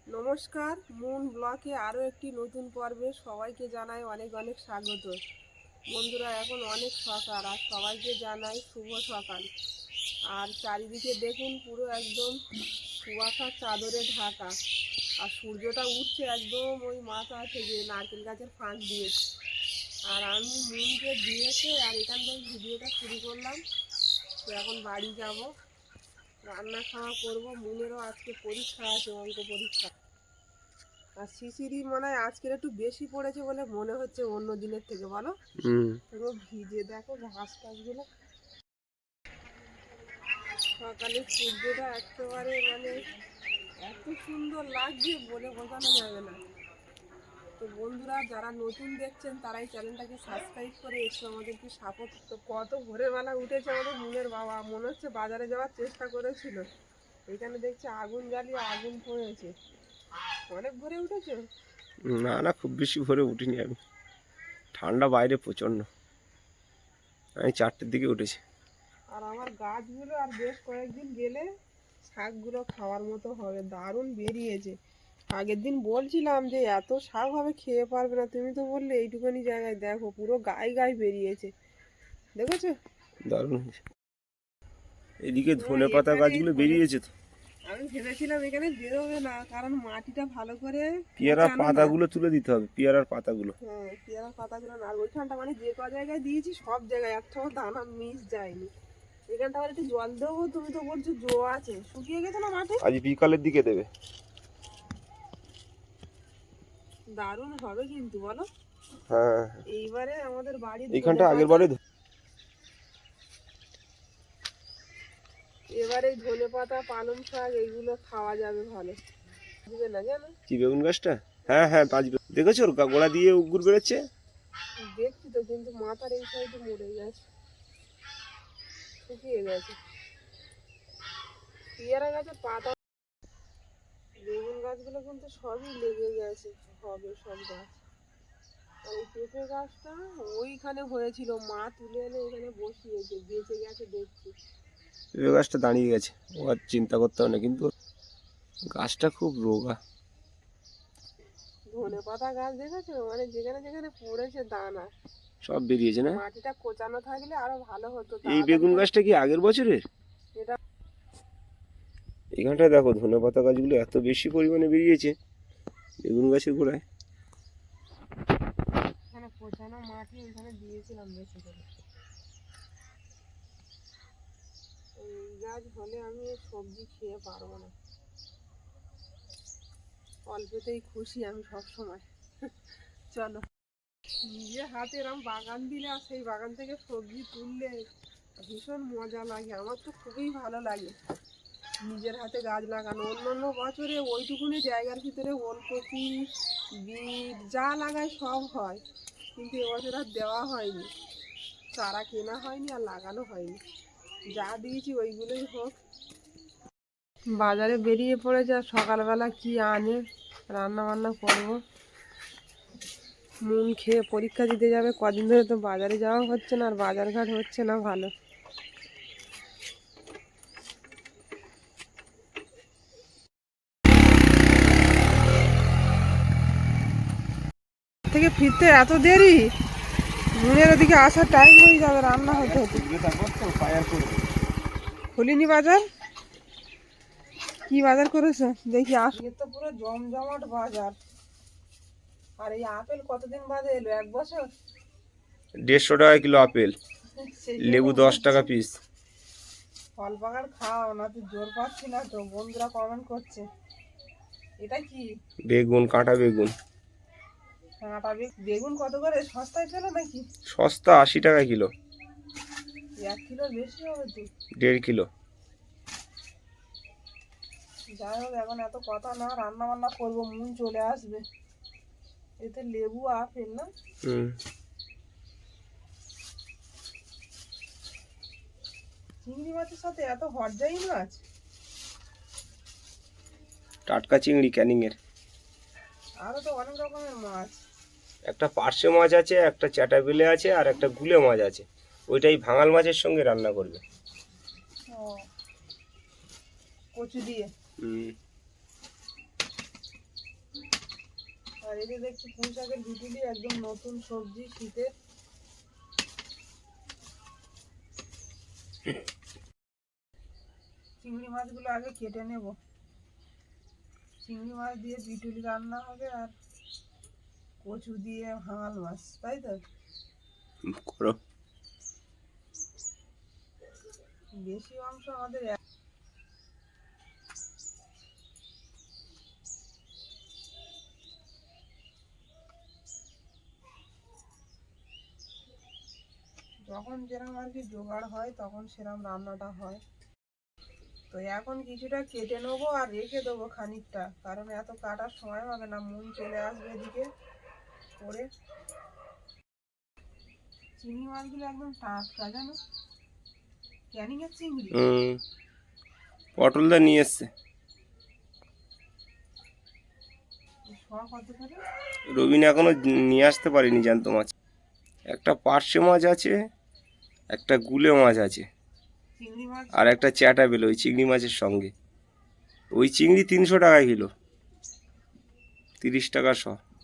নমস্কার, মুন ব্লকে আরও একটি নতুন পর্বে সবাইকে জানাই অনেক অনেক স্বাগত। বন্ধুরা, এখন অনেক সকাল আর সবাইকে জানাই শুভ সকাল। আর চারিদিকে দেখুন পুরো একদম কুয়াশার চাদরে ঢাকা, আর সূর্যটা উঠছে একদম ওই মাথা থেকে নারকেল গাছের ফাঁক দিয়ে। আর আমি মুনকে দিয়েছে আর এখান থেকে ভিডিওটা শুরু করলাম। তো এখন বাড়ি যাব, রান্না খাওয়া করবো। মুনেরও আজকে পরীক্ষা আছে, অঙ্ক পরীক্ষা। আর শিশিরি মনে হয় আজকের একটু বেশি পড়েছে বলে মনে হচ্ছে অন্য দিনের থেকে, বলো? পুরো ভিজে দেখো ঘাস টাসগুলো। সকালে সূর্যটা একেবারে এত সুন্দর লাগছে বলে বোঝানো যাবে না। তো বন্ধুরা, যারা নতুন দেখছেন তারাই চ্যানেলটাকে সাবস্ক্রাইব করে একটু আমাদেরকে সাপোর্ট। তো কত ভোরবেলা উঠেছে আমাদের মুনের বাবা, মনে হচ্ছে বাজারে যাওয়ার চেষ্টা করেছিল। এখানে দেখছি আগুন জ্বালিয়ে আগুন পড়েছে। অনেক ভোরে উঠেছে? না না, খুব বেশি ভোরে উঠিনি আমি। ঠান্ডা বাইরে প্রচণ্ড। আমি 4টের দিকে উঠেছি। আর আমার গাছগুলো আর বেশ কয়েকদিন গেলে শাকগুলো খাওয়ার মতো হবে, দারুণ বেরিয়েছে। আগের দিন বলছিলাম যে এত শাক হবে খেয়ে পারবে না, তুমি তো বললে এইটুখানি জায়গায় দেখো পুরো গায়ে গায়ে বেরিয়েছে, দেখেছো? দারুণ হয়েছে। এদিকে ধনে পাতা গাছগুলো বেরিয়েছে তো। আমি ভেবেছিলাম এখানে বেরোবে না, কারণ মাটিটা ভালো করে পেয়ারার পাতাগুলো তুলে দিতে হবে, পেয়ারার পাতাগুলো। হ্যাঁ, পেয়ারার পাতাগুলো না। আর ওইখানটা যে ক জায়গায় দিয়েছি সব জায়গায় একটাও দানা মিস যায়নি। এখানটা আবার একটু জল দেবো, তুমি তো বলছো জো আছে, শুকিয়ে গেছে না মাটি? আজ বিকালের দিকে দেবে। দারুণ হবে কিন্তু, বলো? হ্যাঁ, এইবারে আমাদের বাড়ি এইখানটা আগের বারে। এবারে ধনে পাতা পালং শাক এইগুলো খাওয়া যাবে ভালো, বুঝবে না জানো? কি বেগুন গাছটা? হ্যাঁ হ্যাঁ, বাঁচবে। দেখেছো ওর গোড়া দিয়ে উগুর বেরোচ্ছে। দেখছি তো, কিন্তু মাথার এই সাইডে মরে গেছে, শুকিয়ে গেছে। পেয়ারা গাছের পাতা, বেগুন গাছগুলো কিন্তু সবই লেগে গেছে, হবে সব গাছ। আর এই পেঁপে গাছটা ওইখানে হয়েছিল, মা তুলে এনে এখানে বসিয়েছে, বেঁচে গেছে দেখছি। পেঁপে গাছটা দাঁড়িয়ে গেছে, ও আর চিন্তা করতে হবে না, কিন্তু গাছটা খুব রোগা। ধনে পাতা গাছ দেখেছো? যেখানে যেখানে পড়েছে দানা সব বেরিয়েছে না? মাটিটা কোচানো থাকলে আরো ভালো হতো। এই বেগুন গাছটা কি আগের বছরের? এটা এখানটায় দেখো ধনে পাতা গাছগুলো এত বেশি পরিমাণে বেরিয়েছে বেগুন গাছের গোড়ায়। এখানে কোচানো মাটি ওইখানে দিয়েছিলাম বেশি করে। এই গাছ হলে আমি সবজি খেয়ে পারবো না, অল্পতেই খুশি আমি সব সময়। চলো, নিজে হাতে এরকম বাগান দিলে আর সেই বাগান থেকে সবজি তুললে ভীষণ মজা লাগে। আমার তো খুবই ভালো লাগে নিজের হাতে গাছ লাগানো। অন্যান্য বছরে ওইটুকুনি জায়গার ভিতরে ওলকপি, বিট যা লাগায় সব হয়, কিন্তু এবছর আর দেওয়া হয়নি, চারা কেনা হয়নি আর লাগানো হয়নি। যা দিয়েছি ওইগুলোই হোক। বাজারে বেরিয়ে পড়েছে, আর সকালবেলা কি আনে রান্না বান্না করবো। মুন খেয়ে পরীক্ষা দিতে যাবে, কদিন ধরে তো বাজারে যাওয়া হচ্ছে না, আর বাজার ঘাট হচ্ছে না ভালো। থেকে ফিরতে এত দেরি, মুনের ওদিকে আসার টাইম হয়ে যাবে, রান্না হতে হতে। খুলিনি বাজার, কি বাজার করেছো দেখি? আসলে তো পুরো জমজমাট বাজার। আর এই আপেল কতদিন বাদে এলো? 1 বছর। 150 টাকা কিলো আপেল, লেবু 10 টাকা পিস। ফল পাকার খাও না, তুই জোর পাচ্ছি না তো। বন্ধুরা কমেন্ট করছে এটা কি? বেগুন, কাঁটা বেগুন। কাঁটা বেগুন কত করে? সস্তায় পেলো নাকি? সস্তা, 80 টাকা কিলো। 1 কিলো বেশি হবে তো। 1.5 কিলো। যাই হোক, এখন এত কথা না, রান্না বান্না করবো, মুন চলে আসবে। এতে লেবু আপেল না? চিংড়ি মাছের সাথে এত হরজাই মাছ? টাটকা চিংড়ি ক্যানিং এর। আরো তো অনেক রকমের মাছ। একটা পার্শে মাছ আছে, একটা চ্যাটাবেলে আছে, আর একটা গুলে মাছ আছে। ওইটাই ভাঙাল মাছের সঙ্গে রান্না করবে। ও, কচু দিয়ে। এই যে দেখছি পুঁই শাকের বিটুলি, একদম নতুন সবজি শীতের। চিংড়ি মাছগুলো আগে কেটে নেব। চিংড়ি মাছ দিয়ে বিটুলি রান্না হবে, আর কচু দিয়ে ভাঙাল মাছ, তাই তো? করো। বেশি অংশ আমাদের যখন যেরকম আর কি জোগাড় হয় তখন সেরকম রান্নাটা হয়। তো এখন কিছুটা কেটে নেবো আর রেখে দেবো খানিকটা, কারণ এত কাটার সময় হবে না, মন চলে আসবে এদিকে করে। চিংড়ি মাছগুলো একদম টাটকা, জানো, ক্যানিং এর চিংড়ি। পটলদা নিয়ে এসছে। কত করে? রবিন এখনো নিয়ে আসতে পারিনি জ্যান্ত মাছ। একটা পার্শে মাছ আছে, একটা গুলে মাছ আছে, চিংড়ি মাছ আর একটা চ্যাটা বেল ওই চিংড়ি মাছের সঙ্গে। ওই চিংড়ি 300 টাকা কিলো, 30 টাকা শ।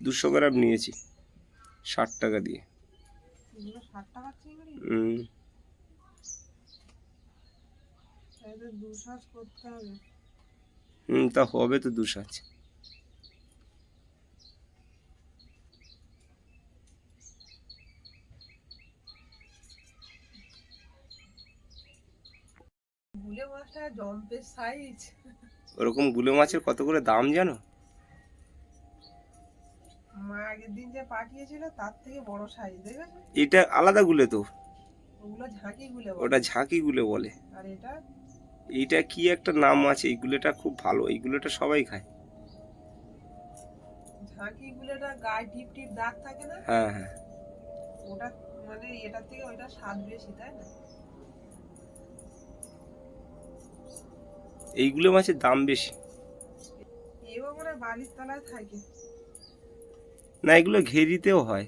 200 গ্রাম নিয়েছি 60 টাকা দিয়ে। 60 টাকার চিংড়ি? দুশাস করতে হবে। তা হবে তো 200 আছে। গুলে মাছটা জম্পের সাইজ। ওরকম গুলে মাছের কত করে দাম জানো? মা আগের দিন যে পাঠিয়েছিল তার থেকে বড় সাইজ, দেখেছো? এটা আলাদা গুলে তো, ওগুলো ঝাঁকি গুলে বলে। ওটা ঝাঁকি গুলে বলে। আর এটা এইটা কি একটা নাম আছে, এই গুলেটা খুব ভালো, এই গুলেটা সবাই খায়। ঝাঁকি গুলেটা গায়ে টিপ টিপ দাগ থাকে না? হ্যাঁ হ্যাঁ। ওটা মানে এটার থেকে ওইটা স্বাদ বেশি, তাই না? এই গুলে মাছের দাম বেশি। এও মানে বালির তলায় থাকে। না, এগুলো ঘেরিতেও হয়।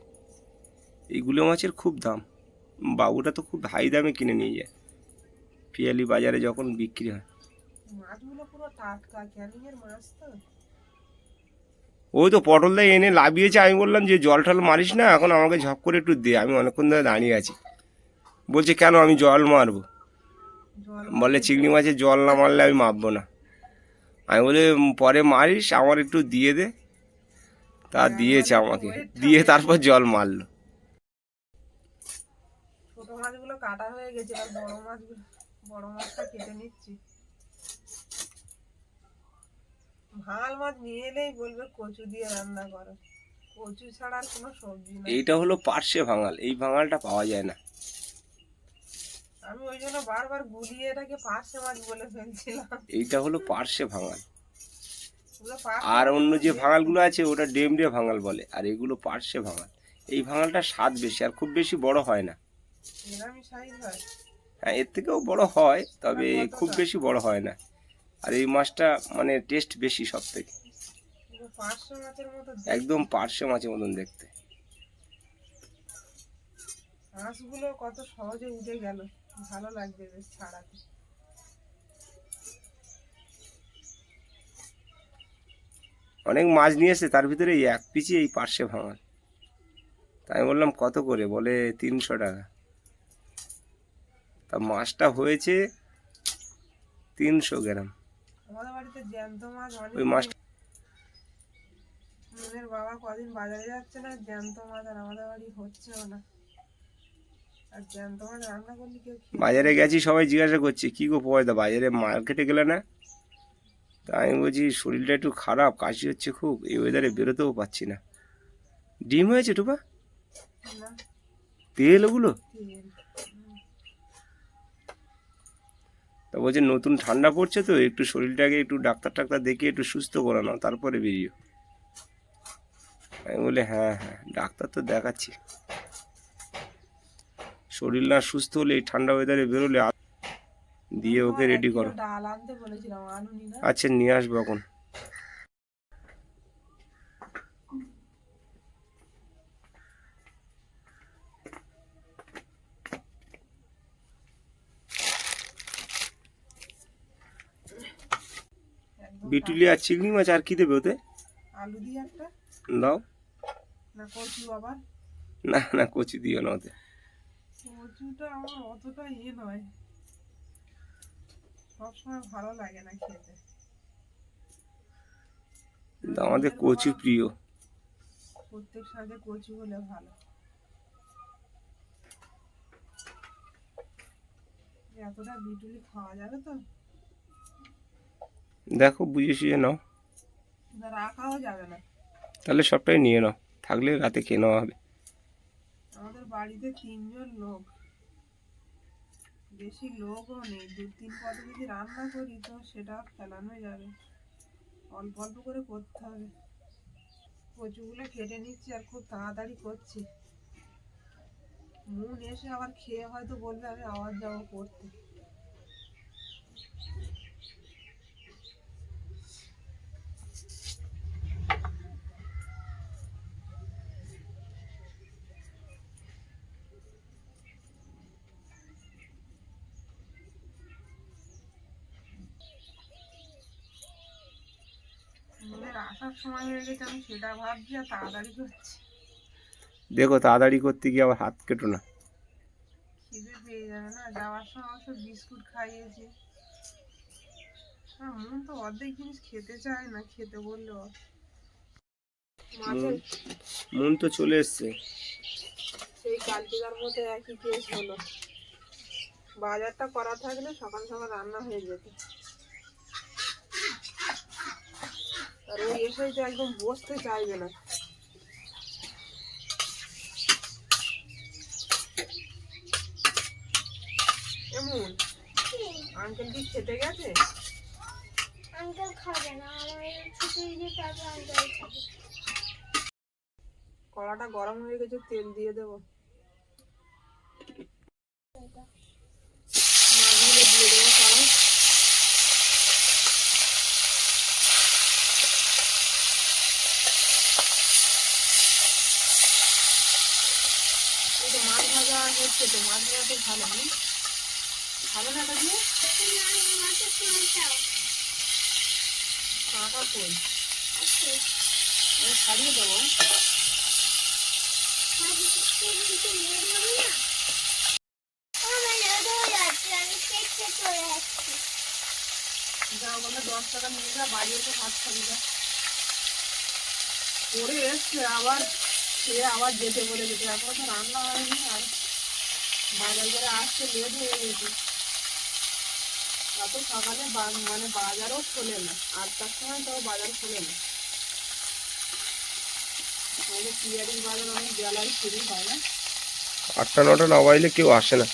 এই গুলে মাছের খুব দাম। বাবুটা তো খুব হাই দামে কিনে নিয়ে যায় পিয়ালি বাজারে যখন বিক্রি হয়। মাছগুলো পুরো টাটকা, ক্যানিং এর মাছ তো। ওই তো পটলদা এনে লাভিয়েছে, আমি বললাম যে জল টল মারিস না, এখন আমাকে ঝপ করে একটু দে। আমি অনেকক্ষণ ধরে দাঁড়িয়ে আছি। বলছে কেন, আমি জল মারবো? বলে চিংড়ি মাছের জল না মারলে আমি মারবো না। আমি বলি পরে মারিস, আমার একটু দিয়ে দে। তা দিয়েছে আমাকে, দিয়ে তারপর জল মারলো। ছোট মাছগুলো কাটা হয়ে গেছে, আর বড় মাছটা কেটে নিচ্ছি। ভাঙাল মাছ নিয়ে এলেই বলবে কচু দিয়ে রান্না করো, কচু ছাড়া আর কোনো সবজি না। এইটা হলো পার্শে ভাঙাল, এই ভাঙালটা পাওয়া যায় না। আমি ওই জন্য বারবার গুলিয়ে এটাকে পার্শে মাছ বলে ফেলছিলাম। এইটা হলো পার্শে ভাঙাল। ওগুলো পার্শে আর মাছ অন্য যে দেখতে। ভাঙালগুলো আছে ওটা ডেমড়ে ভাঙাল বলে, আর এগুলো পার্শে ভাঙাল। এই ভাঙালটা স্বাদ বেশি, আর খুব বেশি বড় হয় না। এরকমই সাইজ হয়। হ্যাঁ, এর থেকেও বড় হয়, তবে খুব বেশি বড় হয় না। আর এই মাছটা মানে টেস্ট বেশি সব থেকে। পুরো পার্শে মাছের মতো একদম পার্শে মাছের মতন দেখতে। মাছগুলো কত সহজে উঠে গেল, ভালো লাগবে বেশ ছাড়াতে। অনেক মাছ নিয়ে এসে, তার ভিতরে এই এক পিচি এই পার্শে ভাঙাল। তাই বললাম কত করে, বলে 300 টাকা। তা মাছটা হয়েছে 300 গ্রাম। আমাদের বাড়িতে জ্যান্ত মাছ ওই অনেক। মাছ মনের বাবা কদিন বাজারে যাচ্ছে না, জ্যান্ত মাছ আর আমাদের বাড়ি হচ্ছেও না। আর জ্যান্ত মাছ রান্না করলে কেউ খেয়ে বাজারে গেছি, সবাই জিজ্ঞাসা করছে কি গো পয়দা বাজারে মার্কেটে গেলে না? তা আমি বলছি শরীরটা একটু খারাপ, কাশি হচ্ছে খুব, এই ওয়েদারে বেরোতেও পাচ্ছি না। ডিম হয়েছে টুপা? না। তেল ওগুলো? তেল। তা বলছে নতুন ঠান্ডা পড়ছে তো, একটু শরীরটাকে একটু ডাক্তার টাক্তার দেখিয়ে একটু সুস্থ করে নাও, তারপরে বেরিও। আমি বলি হ্যাঁ হ্যাঁ, ডাক্তার তো দেখাচ্ছি। শরীর না সুস্থ হলে এই ঠান্ডা ওয়েদারে বেরোলে দিয়ে ওকে রেডি করো। ডাল আনতে বলেছিলাম, আনুনি না। আচ্ছা, নিয়ে আসবো এখন। একদম বিটুলি আর চিংড়ি মাছ, আর কি দেবে ওতে? আলু দিয়ে একটা। দাও। না কচু আবার? না না, কচু দিও না ওতে। কচুটা আমার অতটা নয়, সবসময় ভালো লাগে না খেতে। কিন্তু আমাদের দিনের কচু পর প্রিয়। প্রত্যেক শাকে কচু হলে ভালো। এতটা বিটুলি খাওয়া যাবে তো? দেখো বুঝে সুঝে নাও, না, রাখাও যাবে না। তাহলে সবটাই নিয়ে নাও, থাকলে রাতে খেয়ে নেওয়া হবে। আমাদের বাড়িতে 3 জন লোক, বেশি লোকও নেই। 2-3 পদে যদি রান্না করি তো সেটা ফেলানো যাবে, অল্প অল্প করে করতে হবে। কচুগুলো কেটে নিচ্ছি আর খুব তাড়াতাড়ি করছি। মন এসে আবার খেয়ে হয়তো বলবে আমি আবার যাবো করতে। মনের আসার সময় হয়ে গেছে, আমি সেটা ভাবছি আর তাড়াতাড়ি করছি। দেখো তাড়াতাড়ি করতে গিয়ে আবার হাত কেটো না। খিদে পেয়ে যাবে না? যাওয়ার সময় অবশ্য বিস্কুট খাইয়েছি। আর মন তো অর্ধেক জিনিস খেতে চায় না, খেতে বললেও। মাঝে মন তো চলে এসছে। সেই কালকেকার মতো একই কেস হলো। বাজারটা করা থাকলে সকাল সকাল রান্না হয়ে যেত। আর ওই এসেই তো একদম বসতে চাইবে না। এমন আঙ্কেল কি খেতে গেছে? আঙ্কেল খাবে না, আমার ছুটি দিয়ে তারপর আঙ্কেল খাবে। কড়াটা গরম হয়ে গেছে, তেল দিয়ে দেবো। মাছগুলো দিয়ে দেবো কড়া। এই তো মাছ ভাজা হচ্ছে, তো মাছ ভাজা তো ভালো না? ভালো না এটা দিয়ে? মাছের ঝোলটাও কাঁটা কই? আছে। ছাড়িয়ে দেবো। কিন্তু লেট হবে না? আমার লেট হয়ে যাচ্ছে, আমি খেতে চলে যাচ্ছি। যা বলে 10 টাকা নিয়ে যা, বাড়ি এসে ভাত খাবি যা। করে এসছে আবার, সে আবার যেতে বলে যেতে, এখন তো রান্না হয়নি। আর বাজার করে আসতে লেট হয়ে গেছে। এত সকালে মানে বাজারও খোলে না, 8টার সময় তাও বাজার খোলে না। আমাদের পিয়ারির বাজার অনেক বেলায় শুরু হয় না। 8টা 9টা না বাজলে কেউ আসে না।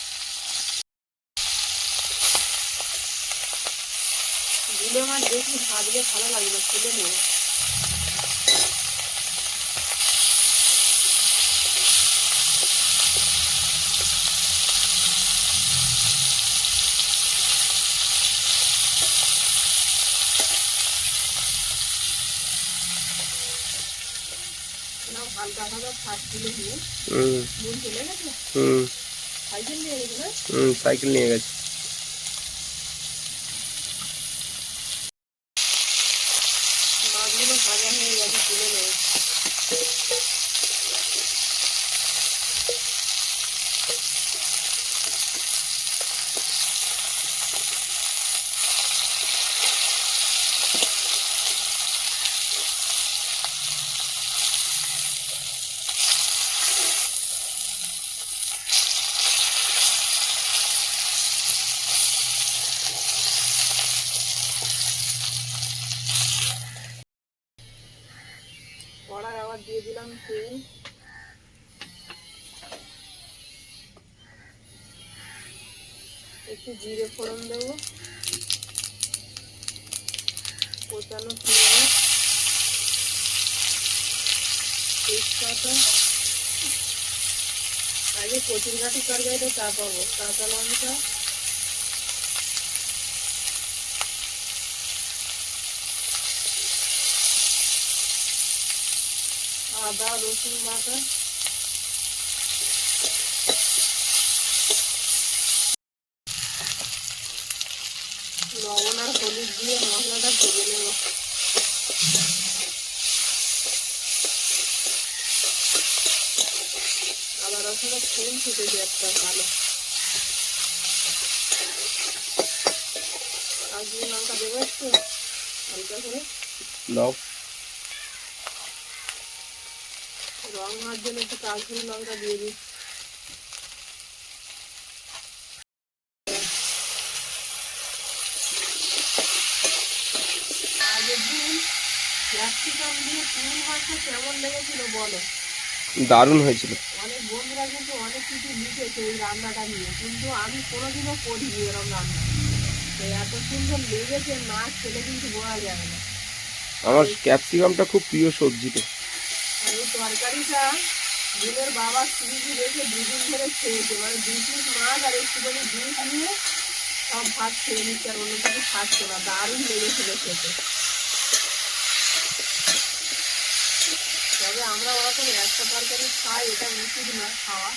গুলে মাছ বেশি ভাজলে ভালো লাগে না, তুলে নেবো। হালকা হালকা ফাট তুলে দিয়ে মন চলে গেছে। সাইকেল নিয়ে গেছে না? সাইকেল নিয়ে গেছে। মাছগুলো ভাজা হয়ে গেছে, তুলে নেবে। কড়াই আবার দিয়ে দিলাম তেল। একটু জিরে ফোড়ন দেবো, কোচানো পেঁয়াজ, তেজপাতা। আগে কচুর গাঠি তরকারিটা চা পাবো। কাঁচা লঙ্কা, আদা রসুন বাটা, লবণ আর হলুদ দিয়ে মশলাটা ভেজে নেব। এখনো ফুল ফুটেছে একটা ভালো। কাশ্মীরি লঙ্কা দেবো একটু হালকা করে, দাও। রং হওয়ার জন্য একটু কাশ্মীরি লঙ্কা দিয়ে দিই। আগের দিন ক্যাপসিকাম দিয়ে পুঁই মাছটা কেমন লেগেছিল বলো? দারুণ হয়েছিল। অনেক বন্ধুরা কিন্তু অনেক কিছু লিখেছে এই রান্নাটা নিয়ে, কিন্তু আমি কোনোদিনও করিনি এরকম রান্না। তো এত সুন্দর লেগেছে, না খেলে কিন্তু বোঝা যাবে না। আমার ক্যাপসিকামটা খুব প্রিয় সবজি তো। আর এই তরকারিটা বোনের বাবা ফ্রিজে রেখে দুদিন ধরে খেয়েছে, মানে 2 পিস মাছ আর একটুখানি দুধ নিয়ে সব ভাত খেয়ে নিচ্ছে, আর অন্য কিছু খাচ্ছে না। দারুণ লেগেছিল খেতে। তবে আমরা ওরকম একটা তরকারি খাই, এটা উচিত না খাওয়া।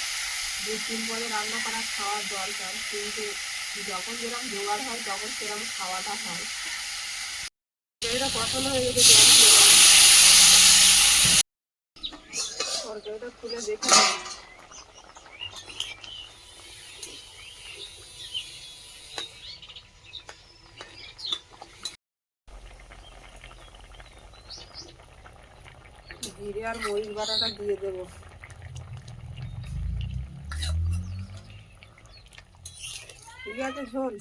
2-3 পদে রান্না করা খাওয়ার দরকার, কিন্তু যখন যেরকম জোগাড় হয় তখন সেরকম খাওয়াটা হয়। তরকারিটা পছন্দ হয়ে গেছে, জল দিয়ে দাও। তরকারিটা খুলে দেখে নিই। জিরে আর মরিচ বাটাটা দিয়ে দেবো। ঠিক আছে, ঝোল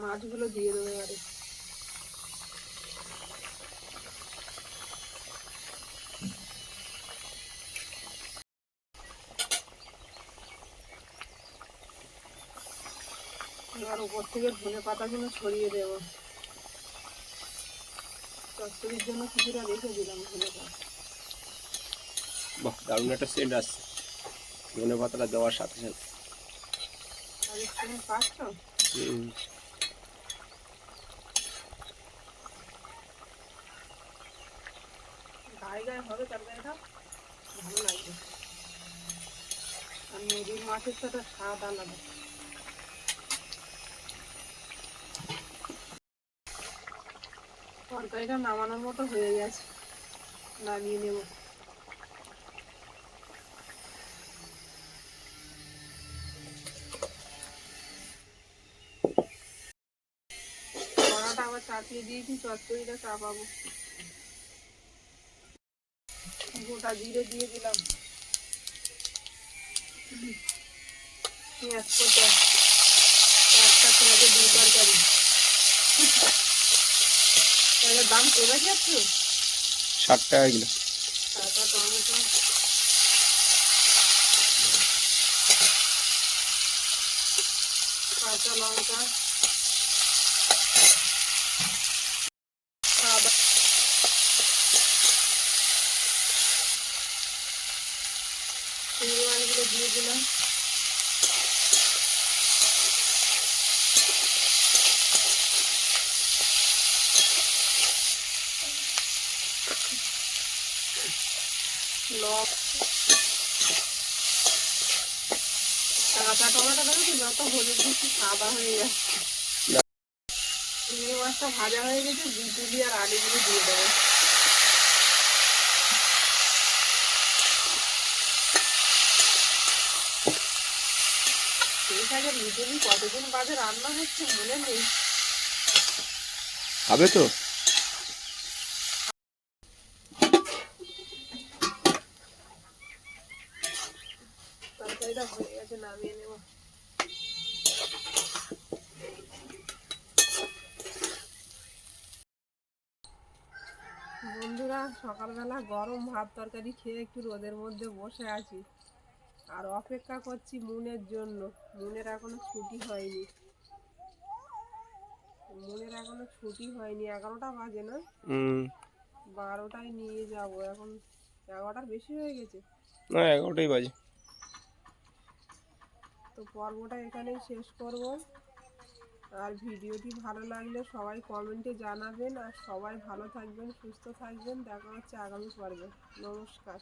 মাছগুলো দিয়ে দেবো এবারে। এবার উপর থেকে ধনে পাতাগুলো ছড়িয়ে দেবো। চচ্চড়ির জন্য কিছুটা রেখে দিলাম ধনে পাতা। বাহ, দারুণ একটা সেন্ট আসছে ধনে পাতাটা দেওয়ার সাথে সাথে। আর একটু পাচ্ছ, হুম। গায়ে গায়ে হবে তরকারিটা, ভালো লাগবে। আর নদীর মাছের তো একটা স্বাদ আলাদা। তরকারিটা নামানোর মতো হয়ে গেছে, নামিয়ে নেব। কড়াটা আবার চাপিয়ে দিয়েছি, চচ্চড়িটা চাপাবো। গোটা জিরে দিয়ে দিলাম, পেঁয়াজ কোচা, একটা পেঁয়াজে 2 তরকারি। পেঁয়াজের দাম কমে যাচ্ছে। 60 টাকা কিলো। কাঁচা টমেটো, কাঁচা লঙ্কা, আদা, চিংড়ি মাছগুলো দিয়ে দিলাম। কাঁচা টমেটো দেবো কি, যত হলুদ দিচ্ছি সাদা হয়ে যাচ্ছে। চিংড়ি মাছটা ভাজা হয়ে গেছে, বিটুলি আর আলুগুলো দিয়ে দেবো। ঠিক আছে, বিটুলি কতদিন বাদে রান্না হচ্ছে মনে নেই। খাবে তো? তরকারিটা হয়ে গেছে, নামিয়ে নেব। বন্ধুরা, সকালবেলা গরম ভাত তরকারি খেয়ে একটু রোদের মধ্যে বসে আছি, আর অপেক্ষা করছি মুনের জন্য। মুনের এখনো ছুটি হয়নি। 11টা বাজে না, 12টায় নিয়ে যাব। এখন 11টার বেশি হয়ে গেছে। না, 11টাই বাজে। তো পর্বটা এখানেই শেষ করব। আর ভিডিওটি ভালো লাগলে সবাই কমেন্টে জানাবেন, আর সবাই ভালো থাকবেন, সুস্থ থাকবেন। দেখা হচ্ছে আগামী পর্বে। নমস্কার।